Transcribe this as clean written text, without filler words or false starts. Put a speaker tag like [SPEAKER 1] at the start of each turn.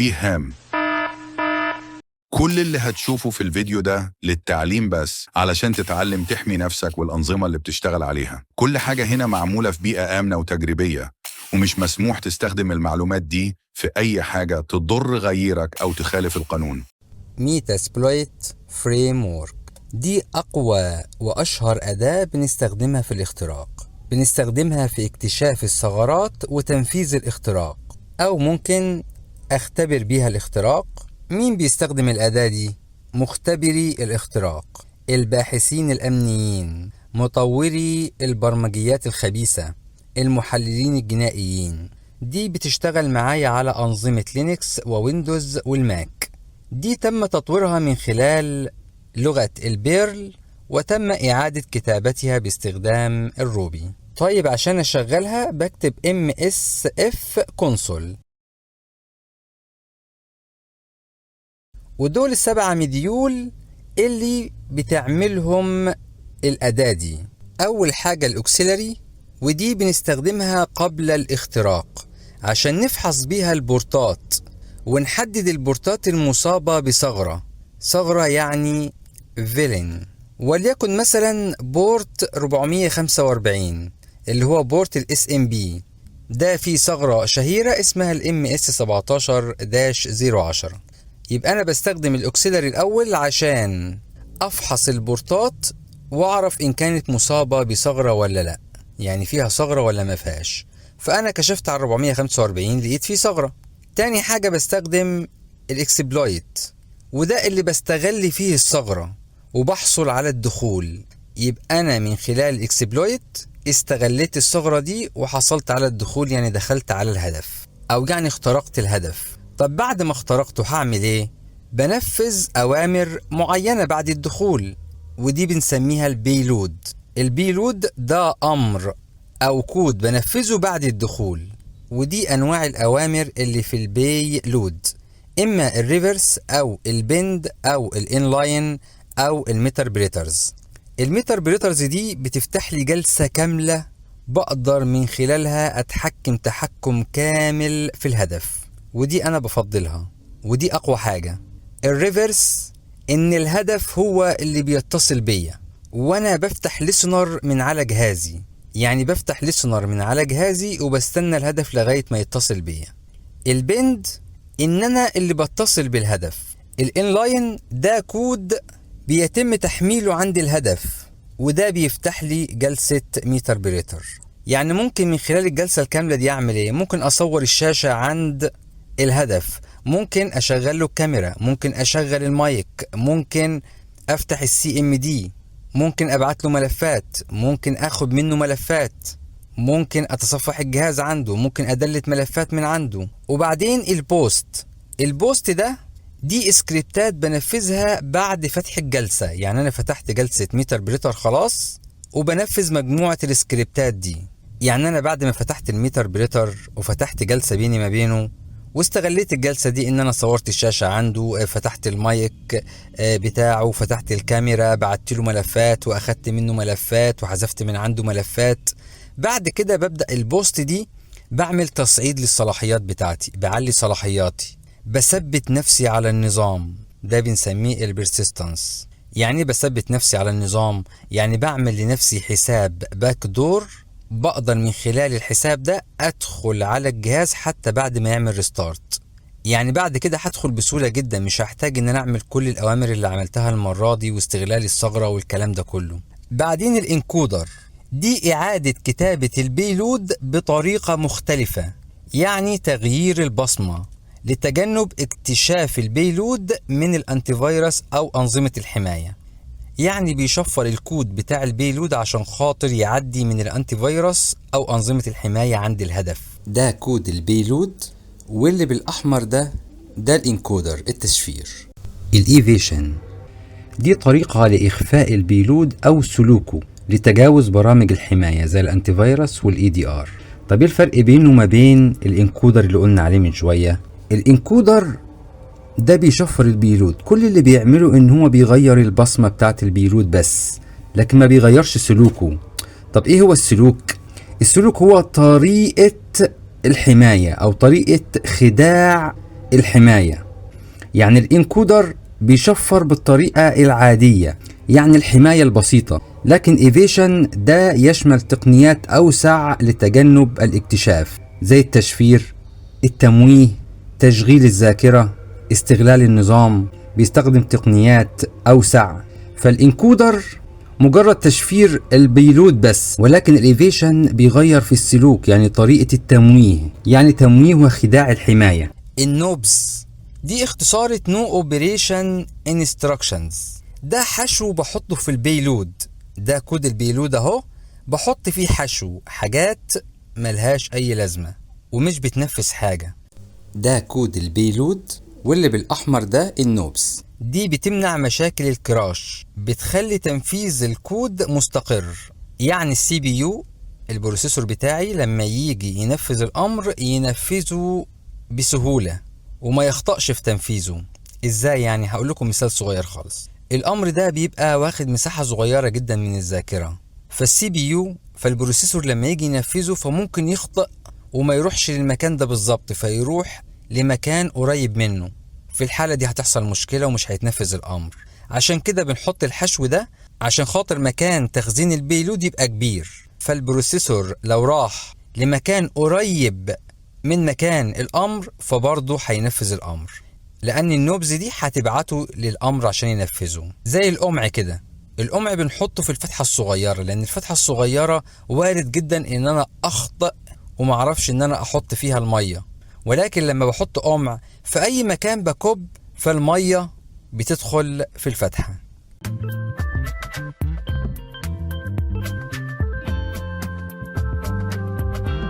[SPEAKER 1] تنبيه هام: كل اللي هتشوفه في الفيديو ده للتعليم بس، علشان تتعلم تحمي نفسك والأنظمة اللي بتشتغل عليها. كل حاجة هنا معمولة في بيئة آمنة وتجريبية، ومش مسموح تستخدم المعلومات دي في أي حاجة تضر غيرك أو تخالف القانون.
[SPEAKER 2] ميتاسبلويت فريمورك دي أقوى وأشهر أداة بنستخدمها في الاختراق. بنستخدمها في اكتشاف الثغرات وتنفيذ الاختراق، أو ممكن أختبر بيها الاختراق. مين بيستخدم الأداة دي؟ مختبري الاختراق، الباحثين الأمنيين، مطوري البرمجيات الخبيثة، المحللين الجنائيين. دي بتشتغل معايا على أنظمة لينكس وويندوز والماك. دي تم تطويرها من خلال لغة البيرل، وتم إعادة كتابتها باستخدام الروبي. طيب عشان أشغلها بكتب MSF console، ودول ال7 مديول اللي بتعملهم الأداة دي. أول حاجة الأوكسيلري، ودي بنستخدمها قبل الاختراق عشان نفحص بيها البورتات ونحدد البورتات المصابة ثغرة يعني فيلن، وليكن مثلا بورت 445 اللي هو بورت SMB. ده في ثغرة شهيرة اسمها MS17-010. يبقى أنا بستخدم الأوكسيلري الأول عشان أفحص البورتات وأعرف إن كانت مصابة بثغرة ولا لأ، يعني فيها ثغرة ولا ما فيهاش. فأنا كشفت على 445 لقيت فيه ثغرة. تاني حاجة بستخدم الإكسبلويت، وده اللي بستغل فيه الثغرة وبحصل على الدخول. يبقى أنا من خلال الإكسبلويت استغلت الثغرة دي وحصلت على الدخول، يعني دخلت على الهدف أو يعني اخترقت الهدف. طب بعد ما اخترقته هعمل ايه؟ بنفذ اوامر معينة بعد الدخول، ودي بنسميها البيلود. البيلود ده امر او كود بنفذه بعد الدخول، ودي انواع الاوامر اللي في البيلود: اما الريفرس او البند او الانلاين او الميتربريترز. الميتربريترز دي بتفتح لي جلسة كاملة بقدر من خلالها اتحكم تحكم كامل في الهدف، ودي أنا بفضلها، ودي أقوى حاجة. الريفرس إن الهدف هو اللي بيتصل بيا وأنا بفتح ليسنر من على جهازي، يعني بفتح ليسنر من على جهازي وبستنى الهدف لغاية ما يتصل بيا. البند إن أنا اللي بتصل بالهدف. الانلاين ده كود بيتم تحميله عند الهدف، وده بيفتح لي جلسة ميتربريتر. يعني ممكن من خلال الجلسة الكاملة دي أعمل إيه؟ ممكن أصور الشاشة عند الهدف، ممكن أشغل له الكاميرا، ممكن أشغل المايك، ممكن أفتح CMD، ممكن أبعت له ملفات، ممكن أخد منه ملفات، ممكن أتصفح الجهاز عنده، ممكن أدلت ملفات من عنده. وبعدين البوست دي سكريبتات بنفذها بعد فتح الجلسة. يعني أنا فتحت جلسة ميتربريتر خلاص وبنفذ مجموعة السكريبتات دي. يعني أنا بعد ما فتحت الميتربريتر وفتحت جلسة بيني ما بينه واستغليت الجلسة دي إن أنا صورت الشاشة عنده، فتحت المايك بتاعه، فتحت الكاميرا، بعت له ملفات وأخدت منه ملفات وحذفت من عنده ملفات. بعد كده ببدأ البوست دي بعمل تصعيد للصلاحيات بتاعتي، بعلي صلاحياتي، بثبت نفسي على النظام. ده بنسميه البرسيستنس. يعني بثبت نفسي على النظام، يعني بعمل لنفسي حساب باك دور، بقدر من خلال الحساب ده ادخل على الجهاز حتى بعد ما يعمل ريستارت. يعني بعد كده هدخل بسهولة جدا، مش هحتاج ان انا اعمل كل الاوامر اللي عملتها المرة دي واستغلال الثغرة والكلام ده كله. بعدين الانكودر دي اعادة كتابة البيلود بطريقة مختلفة، يعني تغيير البصمة لتجنب اكتشاف البيلود من الانتي فيروس او انظمة الحماية. يعني بيشفر الكود بتاع البيلود عشان خاطر يعدي من الانتي فيروس او انظمة الحماية عند الهدف. ده كود البيلود، واللي بالاحمر ده الانكودر التشفير. الايفيشن دي طريقة لاخفاء البيلود او سلوكه لتجاوز برامج الحماية زي الانتي فيروس والEDR. طب ايه الفرق بينه وما بين الانكودر اللي قلنا عليه من شوية؟ الانكودر ده بيشفر البيلود، كل اللي بيعمله ان هو بيغير البصمة بتاعت البيلود بس، لكن ما بيغيرش سلوكه. طب ايه هو السلوك؟ السلوك هو طريقة الحماية او طريقة خداع الحماية. يعني الانكودر بيشفر بالطريقة العادية، يعني الحماية البسيطة. لكن ايفيشن ده يشمل تقنيات اوسع لتجنب الاكتشاف، زي التشفير، التمويه، تشغيل الذاكرة، استغلال النظام. بيستخدم تقنيات اوسع. فالانكودر مجرد تشفير البيلود بس، ولكن الايفيشن بيغير في السلوك، يعني طريقة التمويه، يعني تمويه وخداع الحماية. النوبس دي اختصارة نو اوبريشن انستراكشنز. ده حشو بحطه في البيلود. ده كود البيلود اهو، بحط فيه حشو، حاجات ملهاش اي لازمة ومش بتنفذ حاجة. ده كود البيلود، واللي بالاحمر ده النوبس. دي بتمنع مشاكل الكراش، بتخلي تنفيذ الكود مستقر. يعني السي بي يو البروسيسور بتاعي لما يجي ينفذ الامر ينفذه بسهولة وما يخطأش في تنفيذه. ازاي يعني؟ هقول لكم مثال صغير خالص. الامر ده بيبقى واخد مساحة صغيرة جدا من الذاكرة، فالسي بي يو فالبروسيسور لما يجي ينفذه فممكن يخطأ وما يروحش للمكان ده بالظبط، فيروح لمكان قريب منه. في الحالة دي هتحصل مشكلة ومش هيتنفذ الامر. عشان كده بنحط الحشو ده عشان خاطر مكان تخزين البيلود يبقى كبير، فالبروسيسور لو راح لمكان قريب من مكان الامر فبرضه هينفذ الامر، لان النوبز دي هتبعته للامر عشان ينفذه. زي القمع كده، القمع بنحطه في الفتحة الصغيرة، لان الفتحة الصغيرة وارد جدا ان انا اخطأ ومعرفش ان انا احط فيها المية. ولكن لما بحط قمع في اي مكان بكب، فالمية بتدخل في الفتحة.